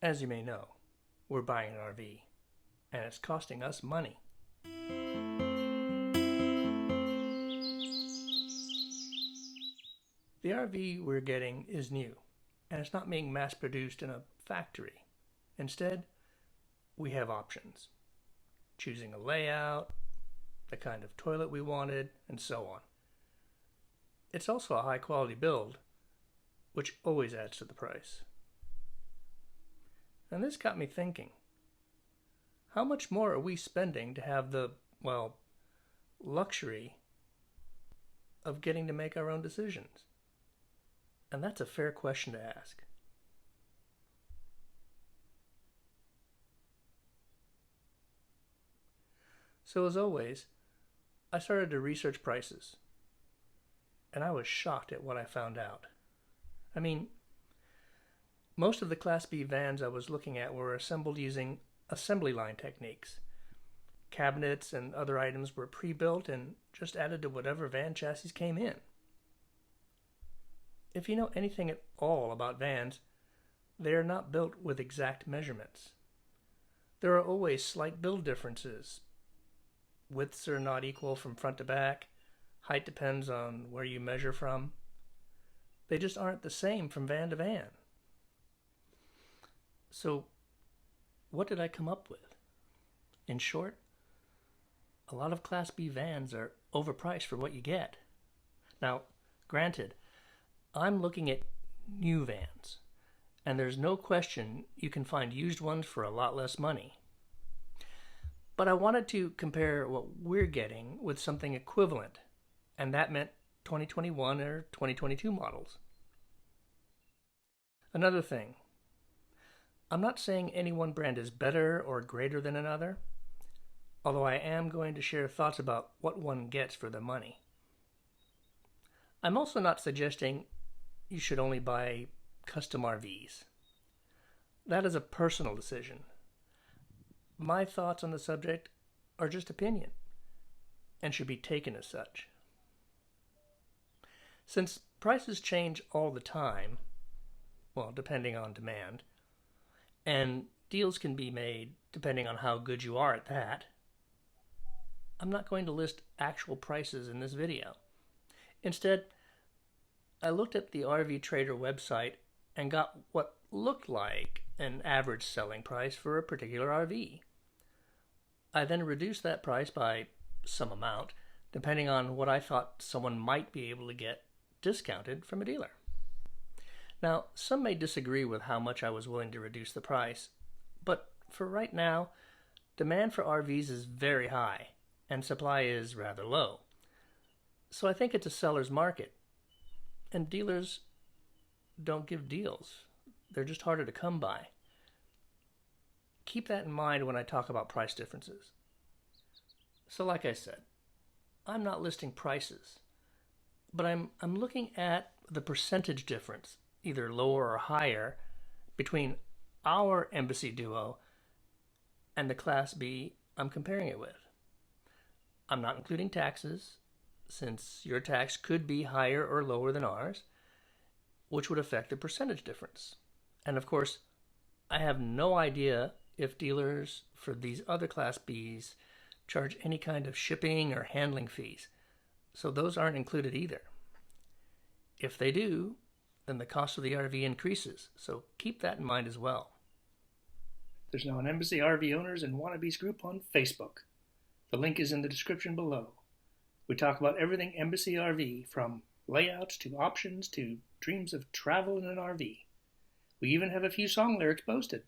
As you may know, we're buying an RV, and it's costing us money. The RV we're getting is new, and it's not being mass-produced in a factory. Instead, we have options. Choosing a layout, the kind of toilet we wanted, and so on. It's also a high-quality build, which always adds to the price. And this got me thinking, how much more are we spending to have the, well, luxury of getting to make our own decisions? And that's a fair question to ask. So as always, I started to research prices, and I was shocked at what I found out. I mean, most of the Class B vans I was looking at were assembled using assembly line techniques. Cabinets and other items were pre-built and just added to whatever van chassis came in. If you know anything at all about vans, they are not built with exact measurements. There are always slight build differences. Widths are not equal from front to back. Height depends on where you measure from. They just aren't the same from van to van. So, what did I come up with? In short, a lot of Class B vans are overpriced for what you get. Now, granted, I'm looking at new vans, and there's no question you can find used ones for a lot less money. But I wanted to compare what we're getting with something equivalent, and that meant 2021 or 2022 models. Another thing, I'm not saying any one brand is better or greater than another, although I am going to share thoughts about what one gets for the money. I'm also not suggesting you should only buy custom RVs. That is a personal decision. My thoughts on the subject are just opinion and should be taken as such. Since prices change all the time, well, depending on demand, and deals can be made depending on how good you are at that, I'm not going to list actual prices in this video. Instead, I looked at the RV Trader website and got what looked like an average selling price for a particular RV. I then reduced that price by some amount, depending on what I thought someone might be able to get discounted from a dealer. Now, some may disagree with how much I was willing to reduce the price, but for right now, demand for RVs is very high, and supply is rather low. So I think it's a seller's market. And dealers don't give deals. They're just harder to come by. Keep that in mind when I talk about price differences. So like I said, I'm not listing prices, but I'm looking at the percentage difference, either lower or higher, between our Embassy Duo and the Class B I'm comparing it with. I'm not including taxes, since your tax could be higher or lower than ours, which would affect the percentage difference. And of course, I have no idea if dealers for these other Class Bs charge any kind of shipping or handling fees, so those aren't included either. If they do, then the cost of the RV increases, so keep that in mind as well. There's now an Embassy RV Owners and Wannabes group on Facebook. The link is in the description below. We talk about everything Embassy RV, from layouts to options to dreams of travel in an RV. We even have a few song lyrics posted.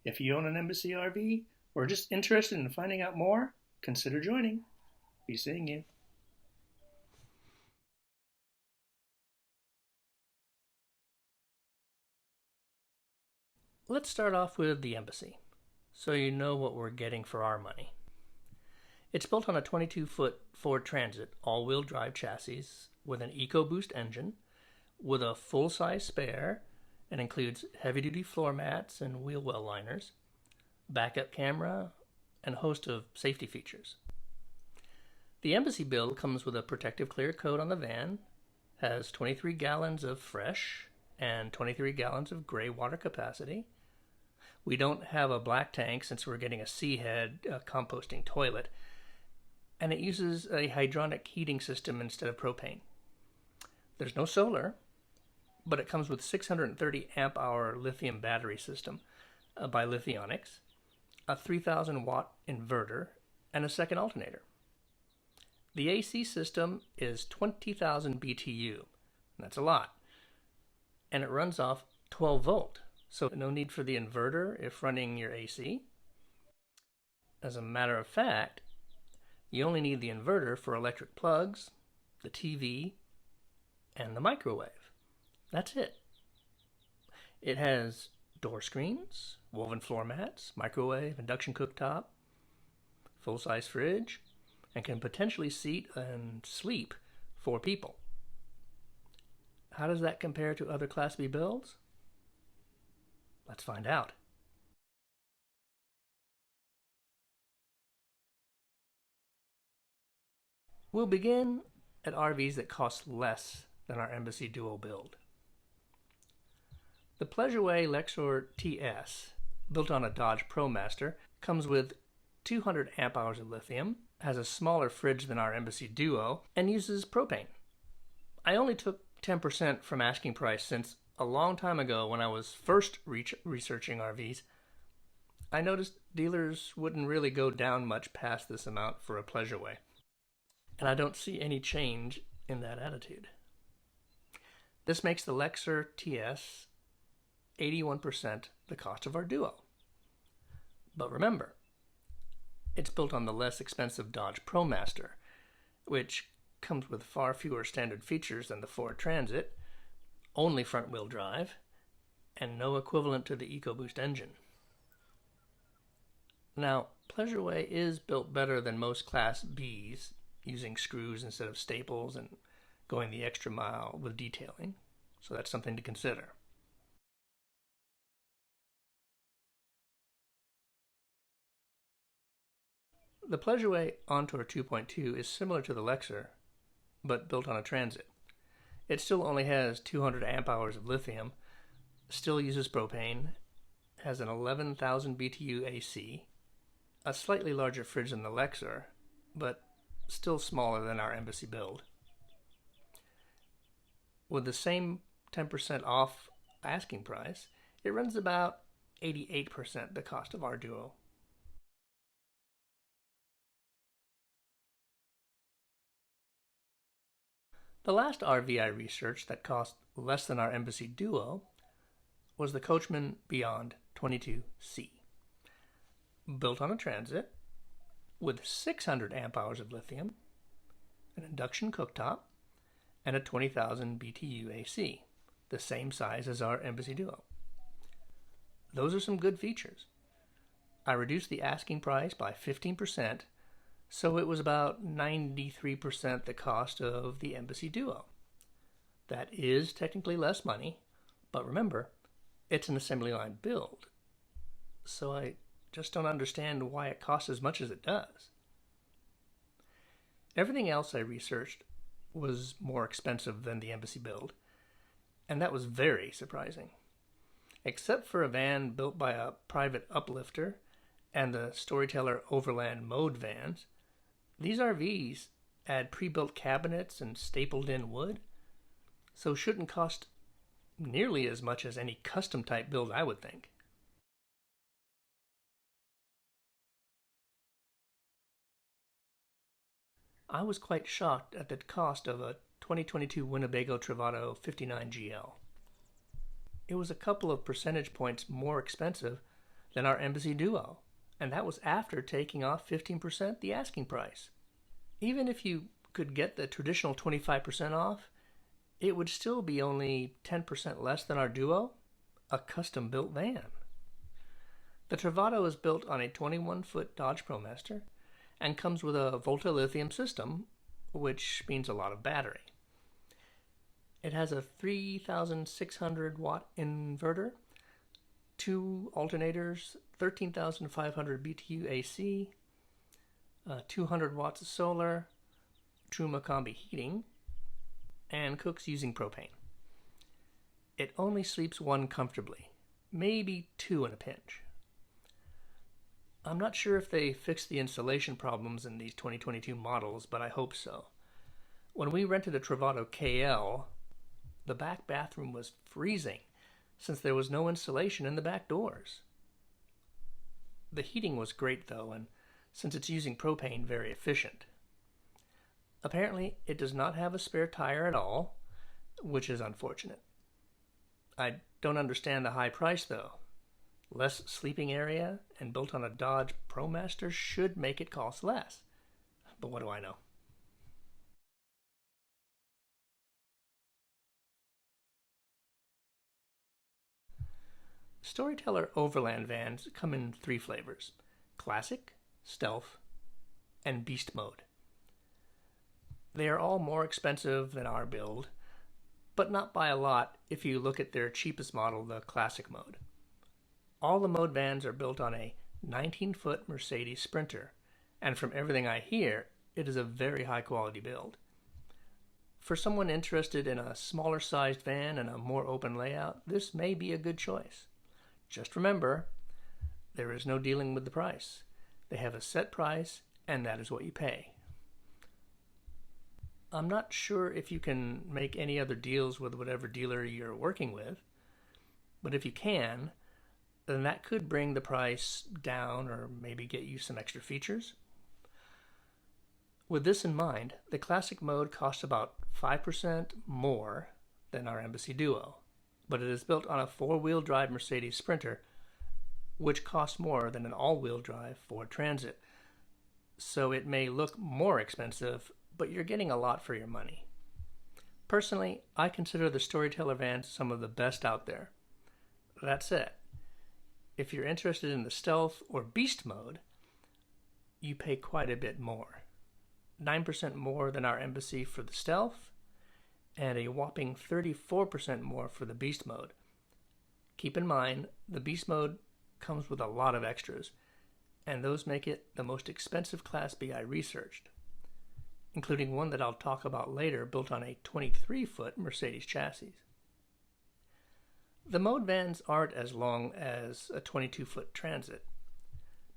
If you own an Embassy RV or are just interested in finding out more, consider joining. Be seeing you. Let's start off with the Embassy, so you know what we're getting for our money. It's built on a 22-foot Ford Transit all-wheel drive chassis with an EcoBoost engine, with a full-size spare, and includes heavy-duty floor mats and wheel well liners, backup camera, and a host of safety features. The Embassy build comes with a protective clear coat on the van, has 23 gallons of fresh and 23 gallons of gray water capacity, We don't have a black tank since we're getting a C-head composting toilet, and it uses a hydronic heating system instead of propane. There's no solar, but it comes with 630 amp hour lithium battery system by Lithionics, a 3000 watt inverter, and a second alternator. The AC system is 20,000 BTU. That's a lot. And it runs off 12 volt, so no need for the inverter if running your AC. As a matter of fact, you only need the inverter for electric plugs, the TV, and the microwave. That's it. It has door screens, woven floor mats, microwave, induction cooktop, full-size fridge, and can potentially seat and sleep 4 people. How does that compare to other Class B builds? Let's find out. We'll begin at RVs that cost less than our Embassy Duo build. The Pleasureway LEXORTS TS, built on a Dodge ProMaster, comes with 200 amp hours of lithium, has a smaller fridge than our Embassy Duo, and uses propane. I only took 10% from asking price since a long time ago when I was first researching RVs, I noticed dealers wouldn't really go down much past this amount for a Pleasureway. And I don't see any change in that attitude. This makes the LEXORTS TS 81% the cost of our Duo. But remember, it's built on the less expensive Dodge ProMaster, which comes with far fewer standard features than the Ford Transit, only front-wheel drive, and no equivalent to the EcoBoost engine. Now, Pleasureway is built better than most Class Bs, using screws instead of staples and going the extra mile with detailing, so that's something to consider. The Pleasureway ONTOUR 2.2 is similar to the LEXOR, but built on a Transit. It still only has 200 amp hours of lithium, still uses propane, has an 11,000 BTU AC, a slightly larger fridge than the LEXOR, but still smaller than our Embassy build. With the same 10% off asking price, it runs about 88% the cost of our Duo. The last RV I researched that cost less than our Embassy Duo was the Coachmen Beyond 22C. Built on a Transit, with 600 amp hours of lithium, an induction cooktop, and a 20,000 BTU AC, the same size as our Embassy Duo. Those are some good features. I reduced the asking price by 15%, so it was about 93% the cost of the Embassy Duo. That is technically less money, but remember, it's an assembly line build, so I just don't understand why it costs as much as it does. Everything else I researched was more expensive than the Embassy build, and that was very surprising. Except for a van built by a private uplifter and the Storyteller Overland mode vans, these RVs add pre-built cabinets and stapled-in wood, so shouldn't cost nearly as much as any custom-type build, I would think. I was quite shocked at the cost of a 2022 Winnebago TRAVATO 59GL. It was a couple of percentage points more expensive than our Embassy Duo, and that was after taking off 15% the asking price. Even if you could get the traditional 25% off, it would still be only 10% less than our Duo, a custom-built van. The TRAVATO is built on a 21-foot Dodge ProMaster and comes with a Volta lithium system, which means a lot of battery. It has a 3,600 watt inverter, 2 alternators, 13,500 BTU AC, 200 watts of solar, Truma Combi heating, and cooks using propane. It only sleeps 1 comfortably, maybe 2 in a pinch. I'm not sure if they fixed the installation problems in these 2022 models, but I hope so. When we rented a TRAVATO KL, the back bathroom was freezing since there was no insulation in the back doors. The heating was great though, and since it's using propane, very efficient. Apparently, it does not have a spare tire at all, which is unfortunate. I don't understand the high price though. Less sleeping area and built on a Dodge ProMaster should make it cost less. But what do I know? Storyteller Overland vans come in 3 flavors: Classic, Stealth, and Beast Mode. They are all more expensive than our build, but not by a lot if you look at their cheapest model, the Classic Mode. All the Mode vans are built on a 19-foot Mercedes Sprinter, and from everything I hear, it is a very high quality build. For someone interested in a smaller sized van and a more open layout, this may be a good choice. Just remember, there is no dealing with the price. They have a set price, and that is what you pay. I'm not sure if you can make any other deals with whatever dealer you're working with, but if you can, then that could bring the price down or maybe get you some extra features. With this in mind, the Classic Mode costs about 5% more than our Embassy Duo, but it is built on a 4-wheel drive Mercedes Sprinter, which costs more than an all-wheel drive Ford Transit. So it may look more expensive, but you're getting a lot for your money. Personally, I consider the Storyteller vans some of the best out there. That said, if you're interested in the Stealth or Beast Mode, you pay quite a bit more. 9% more than our Embassy for the Stealth, and a whopping 34% more for the Beast Mode. Keep in mind, the Beast Mode comes with a lot of extras, and those make it the most expensive Class B I researched, including one that I'll talk about later built on a 23-foot Mercedes chassis. The Mode vans aren't as long as a 22-foot Transit,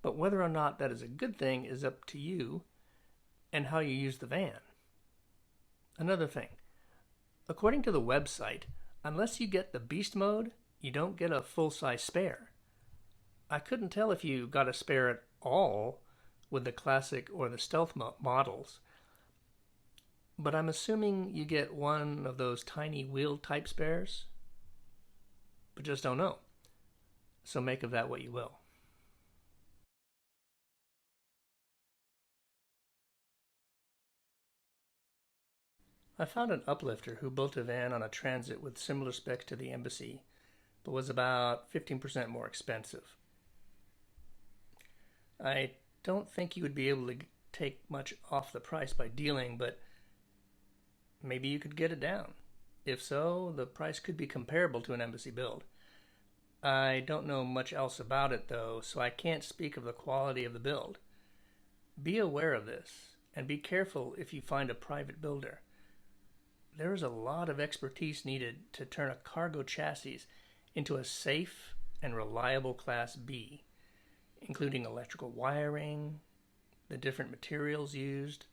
but whether or not that is a good thing is up to you and how you use the van. Another thing, according to the website, unless you get the Beast Mode, you don't get a full-size spare. I couldn't tell if you got a spare at all with the Classic or the Stealth models, but I'm assuming you get one of those tiny wheel type spares, but just don't know. So make of that what you will. I found an uplifter who built a van on a Transit with similar specs to the Embassy, but was about 15% more expensive. I don't think you would be able to take much off the price by dealing, but maybe you could get it down. If so, the price could be comparable to an Embassy build. I don't know much else about it though, so I can't speak of the quality of the build. Be aware of this, and be careful if you find a private builder. There is a lot of expertise needed to turn a cargo chassis into a safe and reliable Class B, including electrical wiring, the different materials used,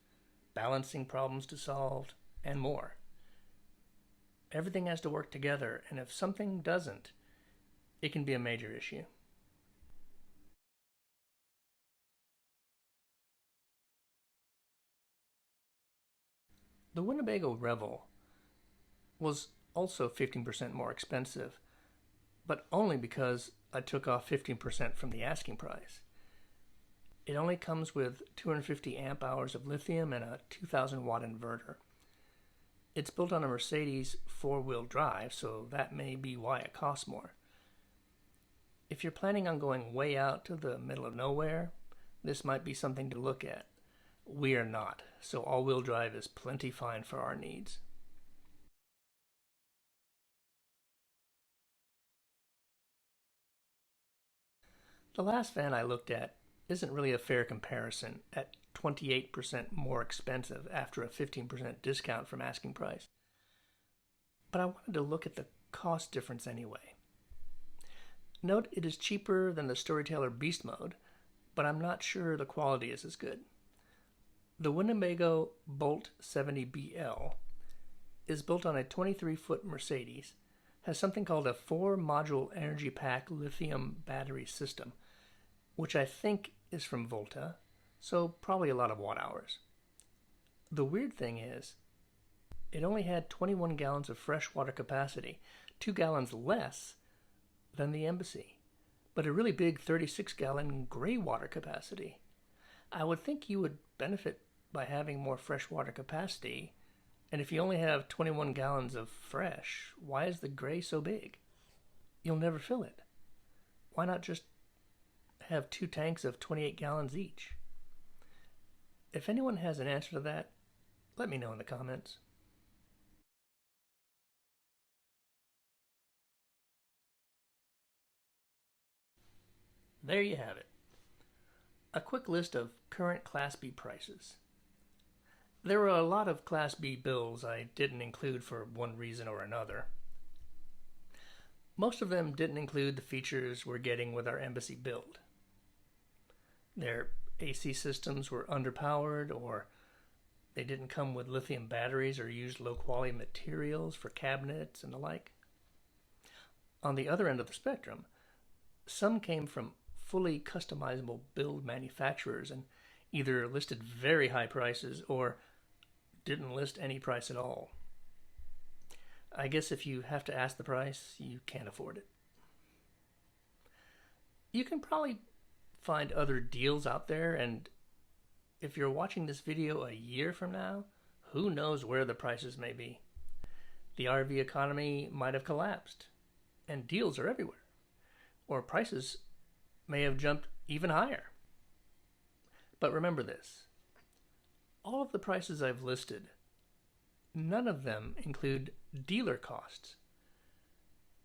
balancing problems to solve, and more. Everything has to work together, and if something doesn't, it can be a major issue. The Winnebago REVEL was also 15% more expensive, but only because I took off 15% from the asking price. It only comes with 250 amp hours of lithium and a 2000 watt inverter. It's built on a Mercedes 4-wheel drive, so that may be why it costs more. If you're planning on going way out to the middle of nowhere, this might be something to look at. We are not, so all-wheel drive is plenty fine for our needs. The last van I looked at isn't really a fair comparison at 28% more expensive after a 15% discount from asking price. But I wanted to look at the cost difference anyway. Note it is cheaper than the Storyteller Beast Mode, but I'm not sure the quality is as good. The Winnebago Bolt 70BL is built on a 23-foot Mercedes, has something called a 4-module energy pack lithium battery system, which I think is from Volta, so probably a lot of watt hours. The weird thing is, it only had 21 gallons of fresh water capacity, 2 gallons less than the Embassy, but a really big 36-gallon gray water capacity. I would think you would benefit by having more fresh water capacity, and if you only have 21 gallons of fresh, why is the gray so big? You'll never fill it. Why not just have 2 tanks of 28 gallons each? If anyone has an answer to that, let me know in the comments. There you have it. A quick list of current Class B prices. There were a lot of Class B bills I didn't include for one reason or another. Most of them didn't include the features we're getting with our Embassy build. Their AC systems were underpowered, or they didn't come with lithium batteries or used low-quality materials for cabinets and the like. On the other end of the spectrum, some came from fully customizable build manufacturers and either listed very high prices or didn't list any price at all. I guess if you have to ask the price, you can't afford it. You can probably find other deals out there, and if you're watching this video a year from now, who knows where the prices may be. The RV economy might have collapsed, and deals are everywhere, or prices may have jumped even higher. But remember this, all of the prices I've listed, none of them include dealer costs.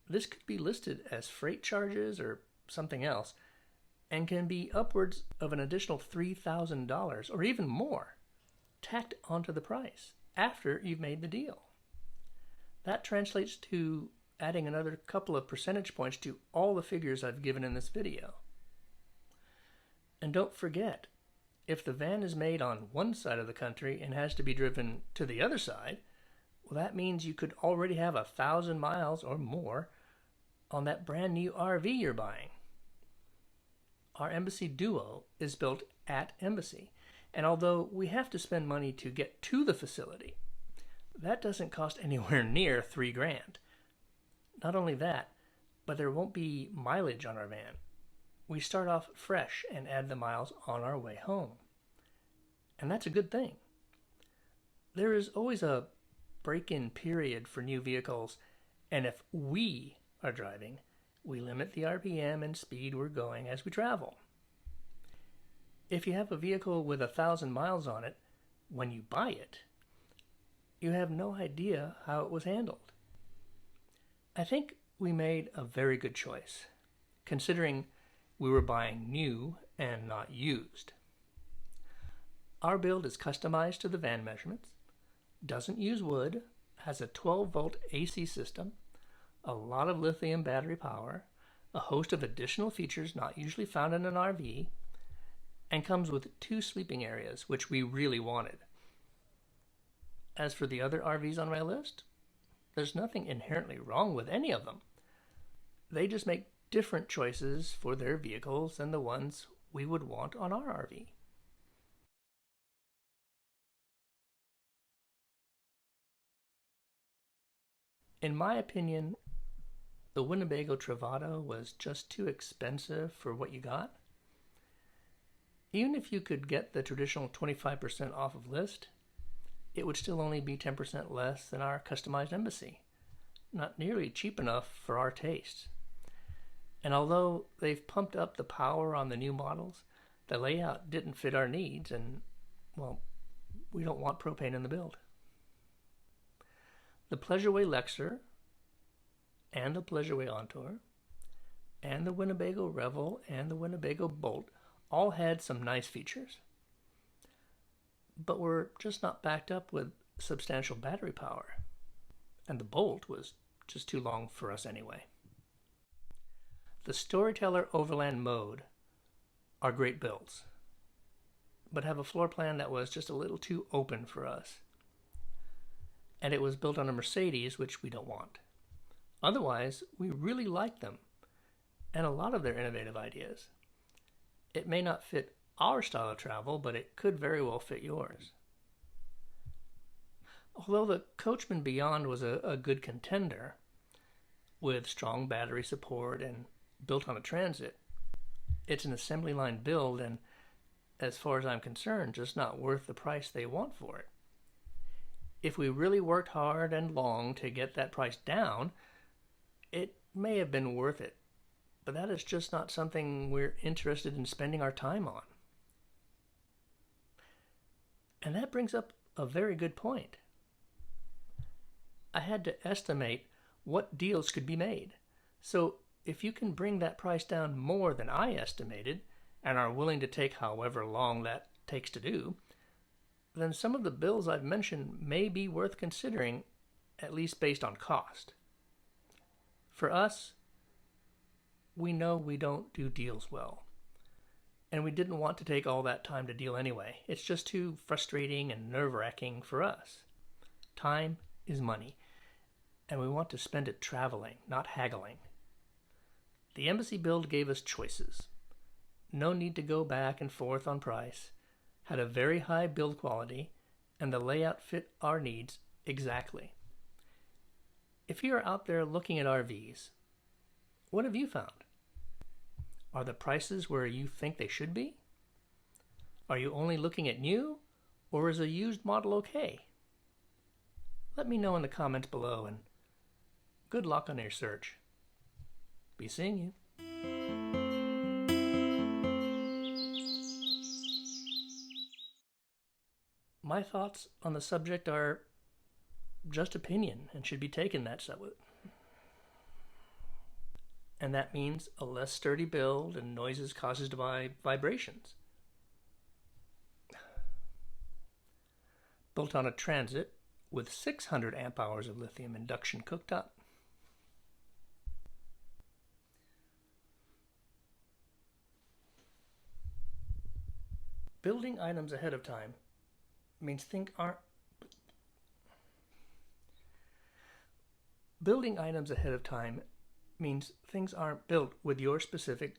This could be listed as freight charges or something else, and can be upwards of an additional $3,000 or even more tacked onto the price after you've made the deal. That translates to adding another couple of percentage points to all the figures I've given in this video. And don't forget, if the van is made on one side of the country and has to be driven to the other side, well, that means you could already have 1,000 miles or more on that brand new RV you're buying. Our Embassy Duo is built at Embassy, and although we have to spend money to get to the facility, that doesn't cost anywhere near $3,000. Not only that, but there won't be mileage on our van. We start off fresh and add the miles on our way home. And that's a good thing. There is always a break-in period for new vehicles, and if we are driving, we limit the RPM and speed we're going as we travel. If you have a vehicle with 1,000 miles on it, when you buy it, you have no idea how it was handled. I think we made a very good choice, considering we were buying new and not used. Our build is customized to the van measurements, doesn't use wood, has a 12-volt AC system, a lot of lithium battery power, a host of additional features not usually found in an RV, and comes with 2 sleeping areas, which we really wanted. As for the other RVs on my list, there's nothing inherently wrong with any of them. They just make different choices for their vehicles than the ones we would want on our RV. In my opinion, the Winnebago TRAVATO was just too expensive for what you got. Even if you could get the traditional 25% off of list, it would still only be 10% less than our customized Embassy. Not nearly cheap enough for our taste. And although they've pumped up the power on the new models, the layout didn't fit our needs, and, well, we don't want propane in the build. The Pleasureway Lexor, and the Pleasureway ONTOUR, and the Winnebago REVEL, and the Winnebago Bolt all had some nice features, but were just not backed up with substantial battery power, and the Bolt was just too long for us anyway. The Storyteller Overland mode are great builds, but have a floor plan that was just a little too open for us. And it was built on a Mercedes, which we don't want. Otherwise, we really like them and a lot of their innovative ideas. It may not fit our style of travel, but it could very well fit yours. Although the Coachmen Beyond was a good contender, with strong battery support and built on a transit, it's an assembly line build and, as far as I'm concerned, just not worth the price they want for it. If we really worked hard and long to get that price down, it may have been worth it, but that is just not something we're interested in spending our time on. And that brings up a very good point. I had to estimate what deals could be made. So if you can bring that price down more than I estimated and are willing to take however long that takes to do, then some of the bills I've mentioned may be worth considering, at least based on cost. For us, we know we don't do deals well, and we didn't want to take all that time to deal anyway. It's just too frustrating and nerve-wracking for us. Time is money, and we want to spend it traveling, not haggling. The embassy build gave us choices. No need to go back and forth on price, had a very high build quality, and the layout fit our needs exactly. If you're out there looking at RVs, what have you found? Are the prices where you think they should be? Are you only looking at new, or is a used model okay? Let me know in the comments below, and good luck on your search. Be seeing you. My thoughts on the subject are just opinion and should be taken that way. And that means a less sturdy build and noises caused by vibrations. Built on a transit with 600 amp hours of lithium induction cooked up. Building items ahead of time means things aren't Building items ahead of time means things aren't built with your specific